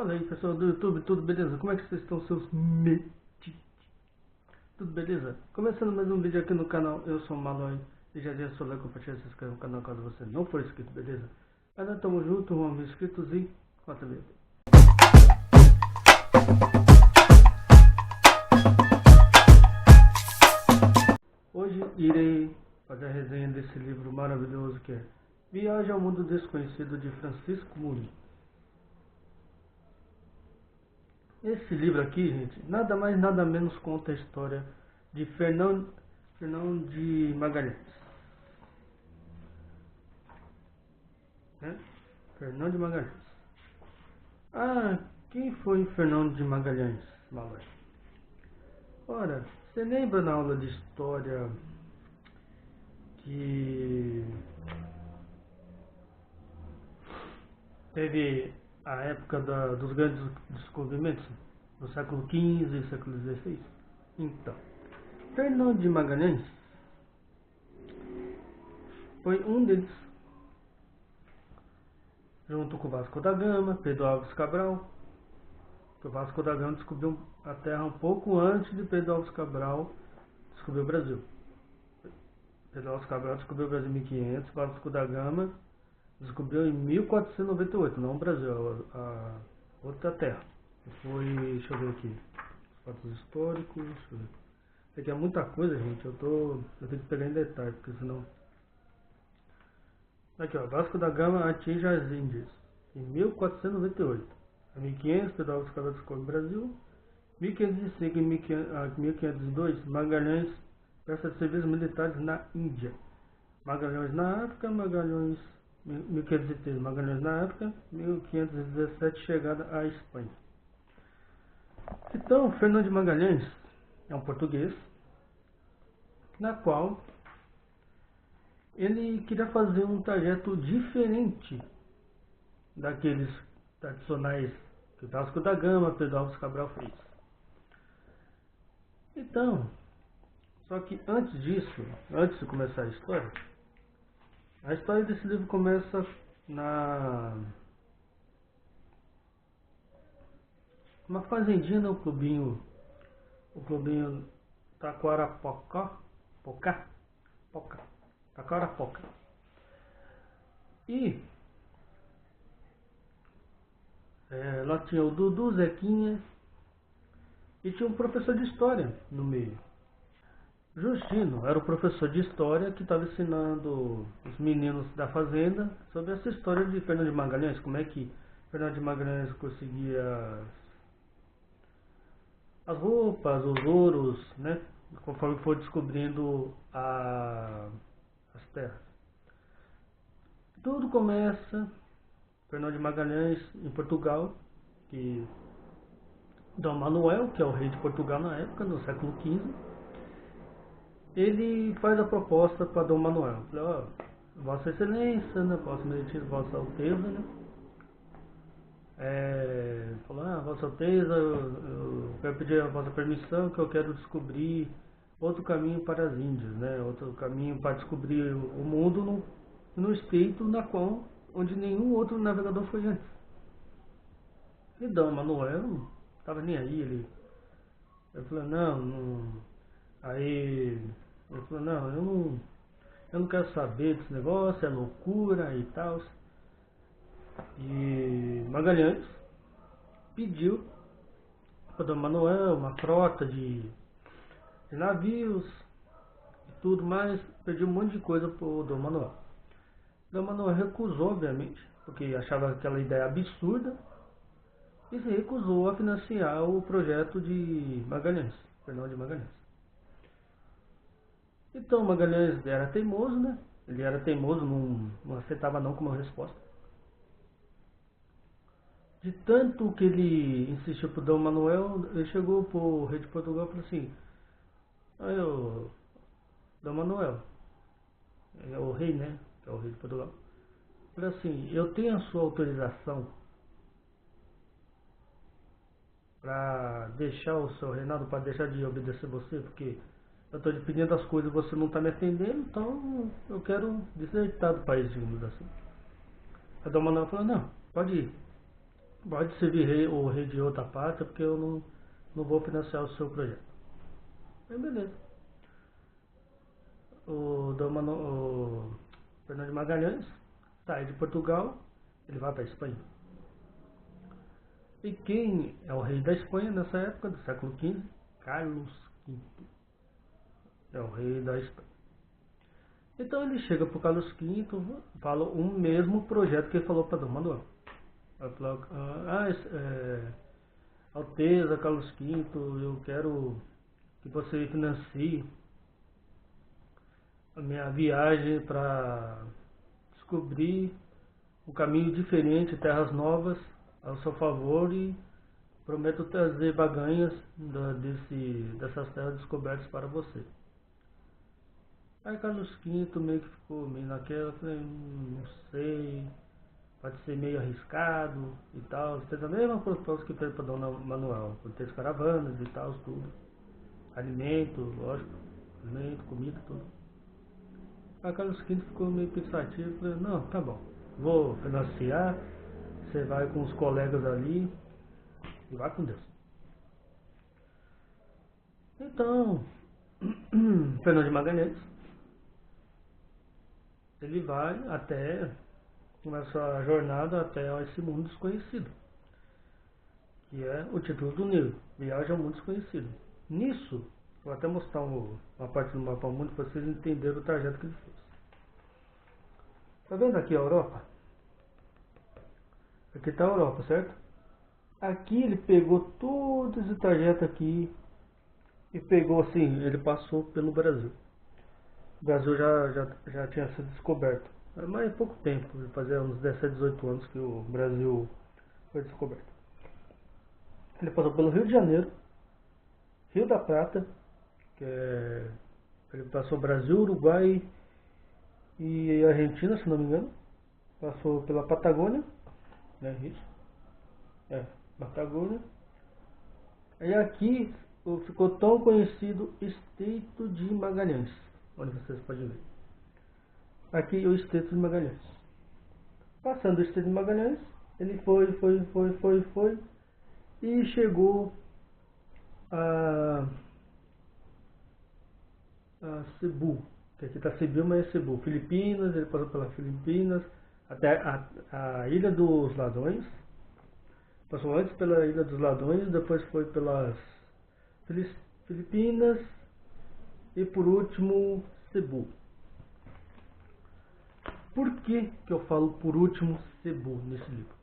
Fala aí, pessoal do YouTube, tudo beleza? Como é que vocês estão, seus metiches? Tudo beleza? Começando mais um vídeo aqui no canal, eu sou o Malloy e já disse o like, compartilha, se inscreve no canal caso você não for inscrito, beleza? Ainda tamo junto, vamos inscritos e conta mesmo. Hoje irei fazer a resenha desse livro maravilhoso que é Viagem ao Mundo Desconhecido, de Francisco Murilo. Esse livro aqui, gente, nada mais nada menos conta a história de Fernão de Magalhães. Né? Fernão de Magalhães. Ah, quem foi Fernão de Magalhães, Malói? Ora, você lembra na aula de história que teve a época dos grandes descobrimentos, do século XV e século XVI? Então, Fernão de Magalhães foi um deles, junto com Vasco da Gama, Pedro Álvares Cabral. O Vasco da Gama descobriu a Terra um pouco antes de Pedro Álvares Cabral descobrir o Brasil. Pedro Álvares Cabral descobriu o Brasil em 1500, Vasco da Gama descobriu em 1498, não o Brasil, a outra terra. Foi, deixa eu ver aqui, os fatos históricos, deixa eu ver. Aqui é muita coisa, gente, eu tenho que pegar em detalhe, porque senão... Aqui, ó, Vasco da Gama atinge as Índias em 1498. Em 1500, Pedro Álvares Cabral descobre o Brasil. 1505 e 1502, Magalhães presta serviços militares na Índia. Magalhães na África, 1503, Magalhães na África, 1517, chegada à Espanha. Então, Fernão de Magalhães é um português, na qual ele queria fazer um trajeto diferente daqueles tradicionais que o Vasco da Gama, Pedro Álvares Cabral fez. Então, só que antes disso, antes de começar a história desse livro começa uma fazendinha, o clubinho Taquarapoca, Taquarapoca. E lá tinha o Dudu, Zequinha e tinha um professor de história no meio. Justino era o professor de história que estava ensinando os meninos da fazenda sobre essa história de Fernão de Magalhães, como é que Fernão de Magalhães conseguia as roupas, os ouros, né? Conforme foi descobrindo as terras. Tudo começa Fernão de Magalhães em Portugal, que Dom Manuel, que é o rei de Portugal na época, no século XV, ele faz a proposta para Dom Manuel. Fala, Vossa Excelência, né, posso me dirigir Vossa Alteza, né? Falou, Vossa Alteza, eu quero pedir a vossa permissão que eu quero descobrir outro caminho para as Índias, né? Outro caminho para descobrir o mundo no estreito na qual onde nenhum outro navegador foi antes. E Dom Manuel não estava nem aí, ele falou, não. Aí ele falou, não, eu não quero saber desse negócio, é loucura e tal. E Magalhães pediu para Dom Manuel uma frota de navios e tudo mais, pediu um monte de coisa para o Dom Manuel. Dom Manuel recusou, obviamente, porque achava aquela ideia absurda, e se recusou a financiar o projeto de Magalhães, Fernão de Magalhães. Então Magalhães era teimoso, né? Ele era teimoso, não aceitava não como resposta. De tanto que ele insistiu pro Dom Manuel, ele chegou pro rei de Portugal e falou assim, Dom Manuel, é o rei, né? Que é o rei de Portugal. Falei assim, eu tenho a sua autorização para deixar o seu reinado, para deixar de obedecer você, porque eu estou lhe pedindo as coisas e você não está me atendendo, então eu quero desertar do país, digamos assim. A Dom Manuel falou, não, pode ir. pode servir o rei de outra pátria, porque eu não vou financiar o seu projeto. Aí beleza. O Fernando de Magalhães sai de Portugal, ele vai para a Espanha. E quem é o rei da Espanha nessa época, do século XV? Carlos V. É o rei da Espanha. Então ele chega para o Carlos V, fala o mesmo projeto que ele falou para Dom Manuel. Ele falou, Alteza, Carlos V, eu quero que você financie a minha viagem para descobrir um caminho diferente, terras novas ao seu favor, e prometo trazer baganhas dessas terras descobertas para você. Aí Carlos V meio que ficou meio naquela, falei, não sei, pode ser meio arriscado e tal. Fez a mesma proposta que fez para Dom Manuel, por ter caravanas e tal, tudo. Alimento, lógico, alimento, comida, tudo. Aí Carlos V ficou meio pensativo, falei, não, tá bom, vou financiar, você vai com os colegas ali e vai com Deus. Então, Fernando de Magalhães, ele vai até, começa a jornada até esse mundo desconhecido, que é o título do livro, Viagem ao Mundo Desconhecido. Nisso, vou até mostrar uma parte do mapa mundo para vocês entenderem o trajeto que ele fez. Tá vendo aqui a Europa? Aqui está a Europa, certo? Aqui ele pegou todo esse trajeto aqui e pegou assim, ele passou pelo Brasil. O Brasil já tinha sido descoberto, mas há pouco tempo, fazia uns 17, 18 anos que o Brasil foi descoberto. Ele passou pelo Rio de Janeiro, Rio da Prata, ele passou Brasil, Uruguai e Argentina, se não me engano. Passou pela Patagônia, né, isso? Patagônia. E aqui ficou tão conhecido Estreito de Magalhães, onde vocês podem ver. Aqui o Estreito de Magalhães. Passando o Estreito de Magalhães, ele foi e chegou a Cebu, que aqui está Cebu, mas é Cebu, Filipinas. Ele passou pelas Filipinas até a Ilha dos Ladrões, passou antes pela Ilha dos Ladrões, depois foi pelas Filipinas e por último Cebu. Por que eu falo por último Cebu nesse livro?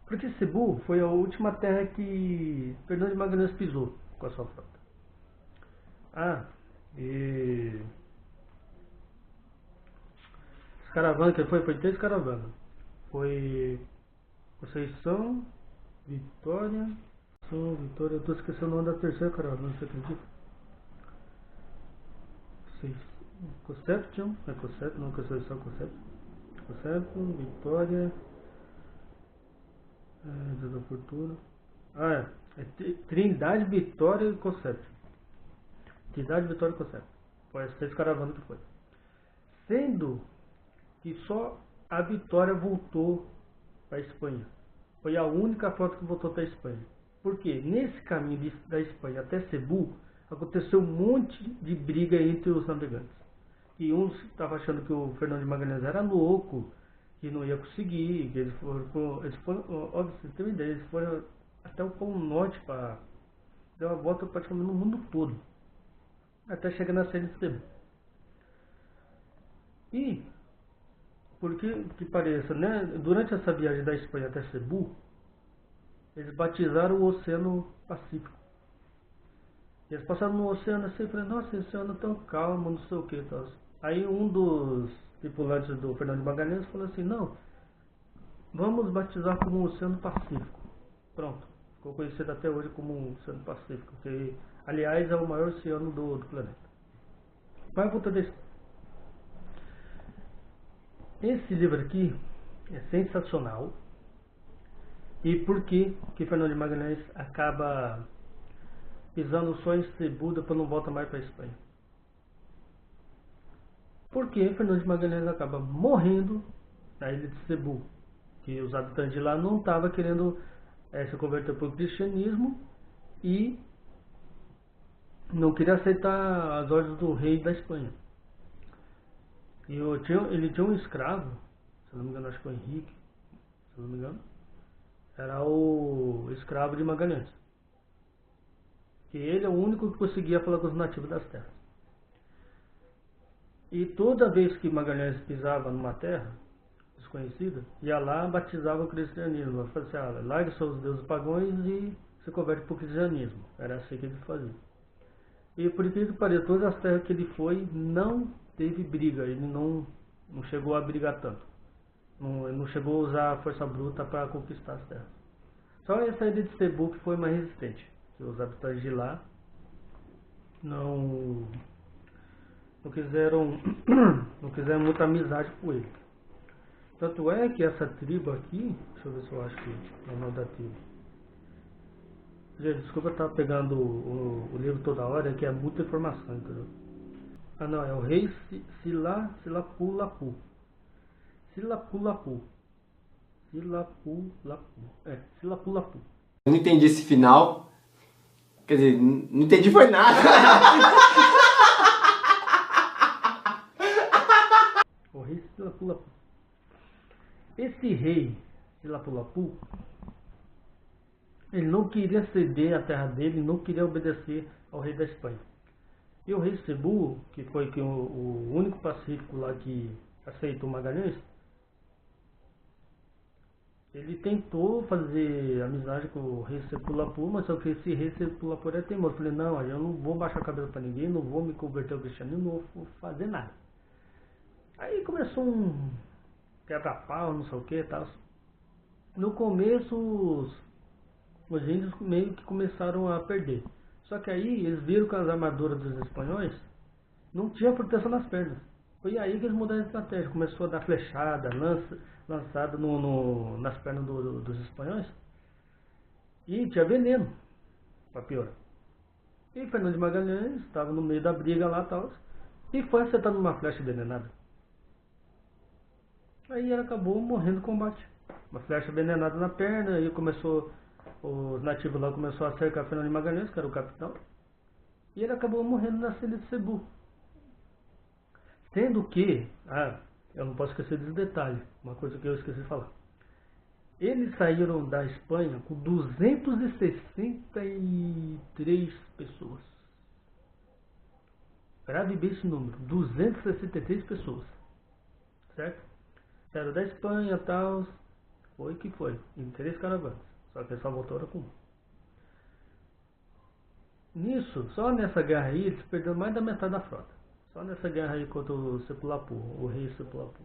Porque Cebu foi a última terra que Fernando de Magalhães pisou com a sua frota. E as caravanas que ele foi 3 caravanas. Foi Conceição, Vitória, eu estou esquecendo o nome da terceira caravana, você acredita? Conception, não Conceição, Conception, Vitória, da Fortuna. Trindade, Vitória e Conception. Trindade, Vitória e Conception. Foi as 3 caravanas que foi. Sendo que só a Vitória voltou para a Espanha. Foi a única frota que voltou para a Espanha. Porque nesse caminho da Espanha até Cebu, aconteceu um monte de briga entre os navegantes. E uns estavam achando que o Fernando de Magalhães era louco, que não ia conseguir, que eles foram óbvio, você tem uma ideia, eles foram até o Polo Norte para dar uma volta praticamente no mundo todo, até chegar na saída de Cebu. E, por que pareça, né, durante essa viagem da Espanha até Cebu, eles batizaram o Oceano Pacífico. Eles passaram no oceano assim e falaram, nossa, esse oceano é tão calmo, não sei o que. Tal. Aí um dos tripulantes do Fernando de Magalhães falou assim, não, vamos batizar como o Oceano Pacífico. Pronto, ficou conhecido até hoje como o Oceano Pacífico, que aliás é o maior oceano do planeta. Vai voltar desse. Esse livro aqui é sensacional. E por que Fernando de Magalhães acaba pisando só em Cebu, depois não volta mais para a Espanha? Porque Fernando de Magalhães acaba morrendo na ilha de Cebu. que os habitantes de lá não estavam querendo se converter para o cristianismo e não queria aceitar as ordens do rei da Espanha. E ele tinha um escravo, se não me engano, acho que foi Henrique, se não me engano, era o escravo de Magalhães. Que ele é o único que conseguia falar com os nativos das terras. E toda vez que Magalhães pisava numa terra desconhecida, ia lá, batizava o cristianismo. Falava assim, larga seus deuses pagãos e se converte para o cristianismo. Era assim que ele fazia. E por incrível que pareça, todas as terras que ele foi, não teve briga. Ele não chegou a brigar tanto. Não chegou a usar a força bruta para conquistar as terras. Só essa ilha de Cebu que foi mais resistente. Que os habitantes de lá não quiseram muita amizade com ele. Tanto é que essa tribo aqui, deixa eu ver se eu acho que é o nome da tribo. Gente, desculpa eu estar pegando o livro toda hora, que é muita informação, entendeu? Ah não, é o rei Silapulapu. Silapulapu. Silapulapu. Eu não entendi esse final. Quer dizer, não entendi foi nada. O rei Silapulapu. Esse rei Silapulapu, ele não queria ceder a terra dele, não queria obedecer ao rei da Espanha. E o rei Cebu, que foi o único pacífico lá que aceitou Magalhães, ele tentou fazer amizade com o rei Sepulapu, mas só que esse rei Sepulapu era teimoso. Eu falei, não, eu não vou baixar a cabeça para ninguém, não vou me converter ao cristianismo, não vou fazer nada. Aí começou um quebra-pau, não sei o que e tal. No começo, os índios meio que começaram a perder. Só que aí eles viram que as armaduras dos espanhóis não tinha proteção nas pernas. Foi aí que eles mudaram a estratégia. Começou a dar flechada, lançada nas pernas dos espanhóis. E tinha veneno, para piorar. E Fernando de Magalhães estava no meio da briga lá e tal. E foi acertado numa flecha envenenada. Aí ele acabou morrendo no combate. Uma flecha envenenada na perna. E os nativos lá começaram a cercar Fernando de Magalhães, que era o capitão. E ele acabou morrendo na ilha de Cebu. Sendo que, eu não posso esquecer desse detalhe, uma coisa que eu esqueci de falar. Eles saíram da Espanha com 263 pessoas. Grave bem esse número, 263 pessoas. Certo? Saíram da Espanha e tal, foi que foi, em 3 caravanas. Só que só voltaram com 1. Nisso, só nessa guerra aí, eles perderam mais da metade da frota. Só nessa guerra aí contra o Sepulapu, o rei Sepulapu.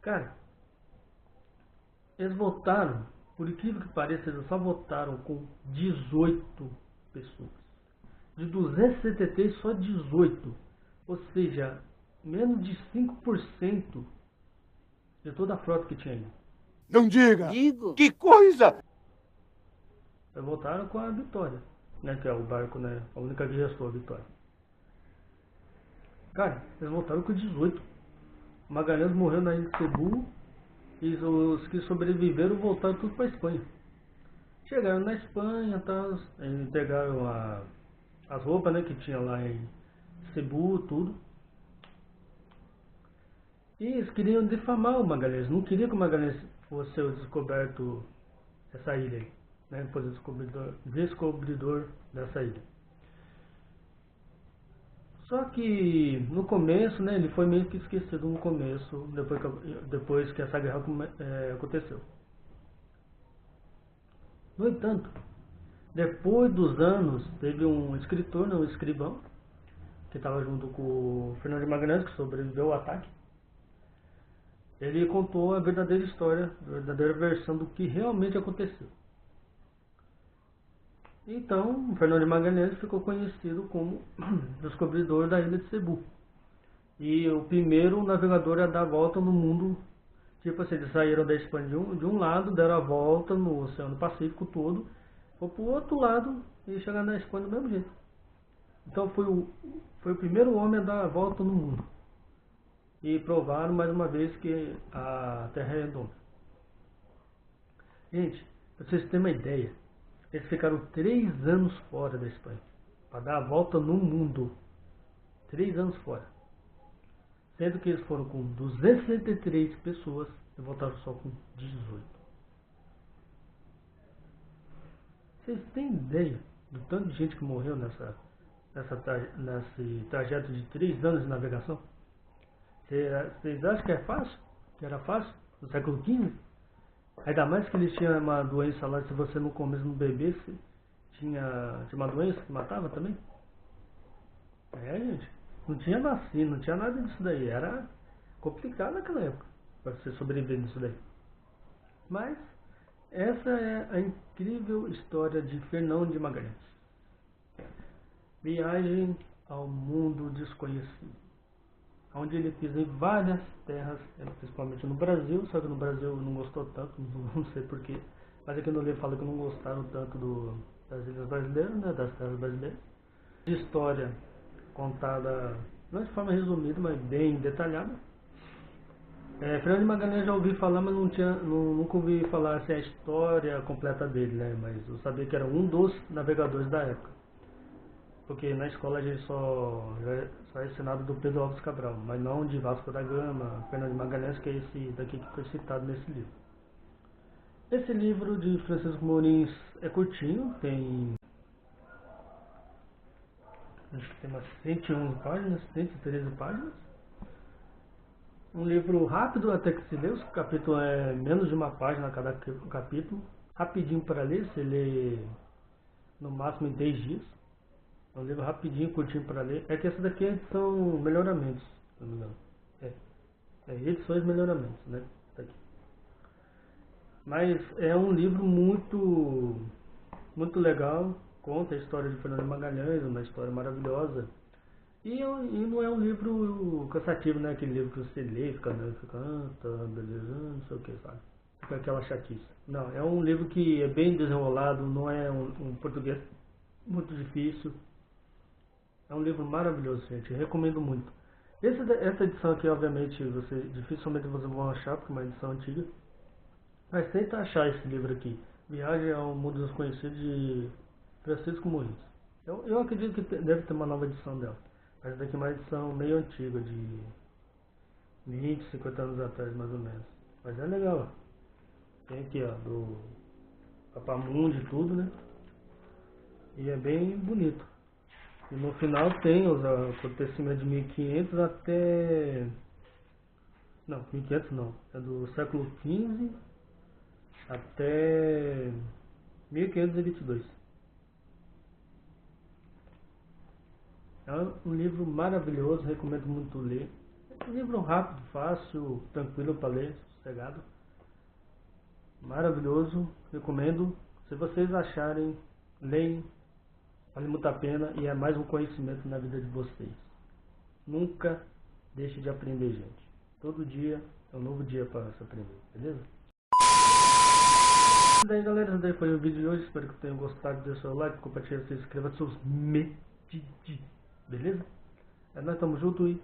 Cara, eles votaram, por incrível que pareça, eles só votaram com 18 pessoas. De 273, só 18. Ou seja, menos de 5% de toda a frota que tinha aí. Não diga! Digo. Que coisa! Eles votaram com a Vitória, né? Que é o barco, né? A única que restou, a Vitória. Cara, eles voltaram com 18. Magalhães morreu na ilha de Cebu. E os que sobreviveram voltaram tudo para a Espanha. Chegaram na Espanha, tá, entregaram as roupas, né, que tinha lá em Cebu, tudo. E eles queriam difamar o Magalhães. Não queriam que o Magalhães fosse o descoberto dessa ilha aí, né? Fosse o descobridor dessa ilha. Só que no começo, né, ele foi meio que esquecido no começo, depois que essa guerra aconteceu. No entanto, depois dos anos, teve um escritor, um escrivão, que estava junto com o Fernando de Magalhães, que sobreviveu ao ataque. Ele contou a verdadeira história, a verdadeira versão do que realmente aconteceu. Então, o Fernando de Magalhães ficou conhecido como descobridor da ilha de Cebu. E o primeiro navegador a dar a volta no mundo. Tipo assim, eles saíram da Espanha de um lado, deram a volta no Oceano Pacífico todo, foi para o outro lado e chegaram na Espanha do mesmo jeito. Então foi o primeiro homem a dar a volta no mundo. e provaram mais uma vez que a Terra é redonda. Gente, para vocês terem uma ideia, eles ficaram 3 anos fora da Espanha para dar a volta no mundo. 3 anos fora. Sendo que eles foram com 263 pessoas e voltaram só com 18. Vocês têm ideia do tanto de gente que morreu nesse trajeto de 3 anos de navegação? Vocês acham que é fácil? Que era fácil? No século XV? Ainda mais que eles tinham uma doença lá, se você não comesse, não bebesse, tinha uma doença que matava também? Gente, não tinha vacina, não tinha nada disso daí. Era complicado naquela época para você sobreviver nisso daí. Mas essa é a incrível história de Fernão de Magalhães. Viagem ao mundo desconhecido, onde ele pisa em várias terras, principalmente no Brasil, só que no Brasil não gostou tanto, não sei porquê, mas aqui no livro fala que não gostaram tanto das ilhas brasileiras, né, das terras brasileiras. De história contada, não de forma resumida, mas bem detalhada. Fernão de Magalhães já ouvi falar, mas nunca ouvi falar assim, a história completa dele, né? Mas eu sabia que era um dos navegadores da época. Porque na escola a gente só é ensinado do Pedro Álvares Cabral, mas não de Vasco da Gama, Fernão de Magalhães, que é esse daqui que foi citado nesse livro. Esse livro de Francisco Mourins é curtinho, acho que tem umas 111 páginas, 113 páginas. Um livro rápido até que se lê, o capítulo é menos de uma página cada capítulo. Rapidinho para ler, se lê no máximo em 10 dias. É um livro rapidinho, curtinho para ler. É que essa daqui é edição melhoramentos, se não me engano. Edições melhoramentos, né? Tá aqui. Mas é um livro muito legal. Conta a história de Fernão de Magalhães, uma história maravilhosa. E não é um livro cansativo, né? Aquele livro que você lê, fica beleza, não sei o que, sabe? Fica aquela chatice. Não, é um livro que é bem desenrolado, não é um português muito difícil. É um livro maravilhoso, gente. Eu recomendo muito. Essa edição aqui, obviamente, dificilmente vocês vão achar, porque é uma edição antiga. Mas tenta achar esse livro aqui. Viagem ao Mundo Desconhecido, de Francisco Mourins. Eu acredito que deve ter uma nova edição dela. Mas essa daqui é uma edição meio antiga, de 20, 50 anos atrás, mais ou menos. Mas é legal. Tem aqui, ó, do Papamundi e tudo, né? E é bem bonito. E no final tem os acontecimentos de 1500 até... Não, 1500 não. É do século XV até 1522. É um livro maravilhoso, recomendo muito ler. É um livro rápido, fácil, tranquilo para ler, sossegado. Maravilhoso, recomendo. Se vocês acharem, leiam. Vale muito a pena e é mais um conhecimento na vida de vocês. Nunca deixe de aprender, gente. Todo dia é um novo dia para se aprender, beleza? E daí, galera, esse daí foi o vídeo de hoje. Espero que tenham gostado. Deixe seu like, compartilhe, se inscreva, seus beleza? Nós estamos juntos e